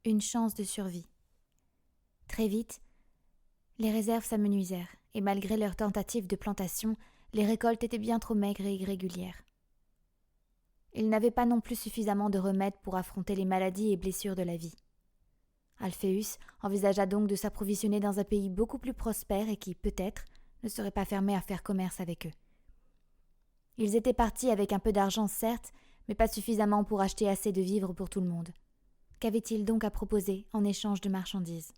Une chance de survie. Très vite, les réserves s'amenuisèrent, et malgré leurs tentatives de plantation, les récoltes étaient bien trop maigres et irrégulières. Ils n'avaient pas non plus suffisamment de remèdes pour affronter les maladies et blessures de la vie. Alphéus envisagea donc de s'approvisionner dans un pays beaucoup plus prospère et qui, peut-être, ne serait pas fermé à faire commerce avec eux. Ils étaient partis avec un peu d'argent, certes, mais pas suffisamment pour acheter assez de vivres pour tout le monde. Qu'avaient-ils donc à proposer en échange de marchandises ?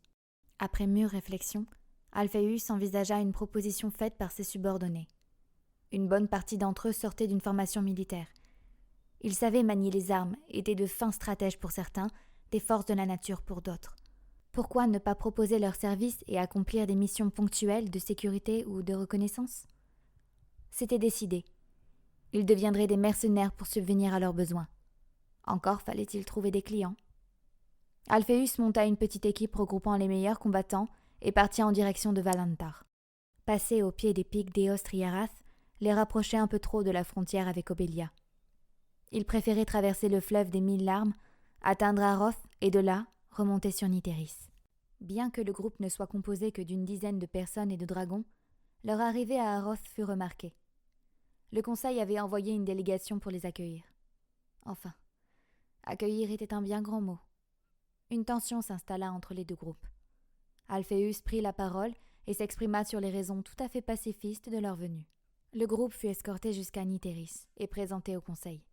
Après mûre réflexion, Alphéus envisagea une proposition faite par ses subordonnés. Une bonne partie d'entre eux sortaient d'une formation militaire. Ils savaient manier les armes, étaient de fins stratèges pour certains, des forces de la nature pour d'autres. Pourquoi ne pas proposer leurs services et accomplir des missions ponctuelles de sécurité ou de reconnaissance ? C'était décidé. Ils deviendraient des mercenaires pour subvenir à leurs besoins. Encore fallait-il trouver des clients. Alphéus monta une petite équipe regroupant les meilleurs combattants et partit en direction de Valentar. Passer au pied des pics d'Eos-Triarath les rapprochait un peu trop de la frontière avec Obélia. Il préférait traverser le fleuve des 1000 larmes, atteindre Aroth et de là, remonter sur Nithéris. Bien que le groupe ne soit composé que d'une dizaine de personnes et de dragons, leur arrivée à Aroth fut remarquée. Le conseil avait envoyé une délégation pour les accueillir. Enfin, accueillir était un bien grand mot. Une tension s'installa entre les deux groupes. Alphéus prit la parole et s'exprima sur les raisons tout à fait pacifistes de leur venue. Le groupe fut escorté jusqu'à Nithéris et présenté au conseil.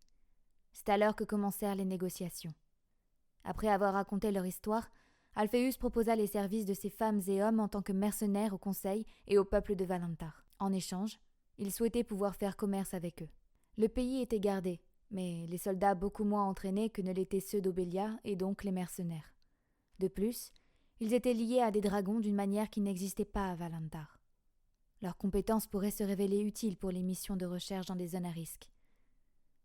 C'est alors que commencèrent les négociations. Après avoir raconté leur histoire, Alphéus proposa les services de ses femmes et hommes en tant que mercenaires au conseil et au peuple de Valentar. En échange, il souhaitait pouvoir faire commerce avec eux. Le pays était gardé, mais les soldats beaucoup moins entraînés que ne l'étaient ceux d'Obélia et donc les mercenaires. De plus, ils étaient liés à des dragons d'une manière qui n'existait pas à Valentar. Leurs compétences pourraient se révéler utiles pour les missions de recherche dans des zones à risque.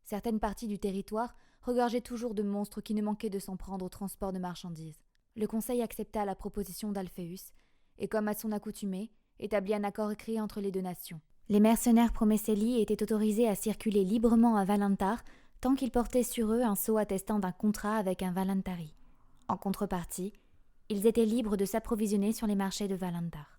Certaines parties du territoire regorgeaient toujours de monstres qui ne manquaient de s'en prendre au transport de marchandises. Le conseil accepta la proposition d'Alphéus et, comme à son accoutumée, établit un accord écrit entre les deux nations. Les mercenaires Promécéli étaient autorisés à circuler librement à Valentar tant qu'ils portaient sur eux un sceau attestant d'un contrat avec un Valentari. En contrepartie, ils étaient libres de s'approvisionner sur les marchés de Valentar.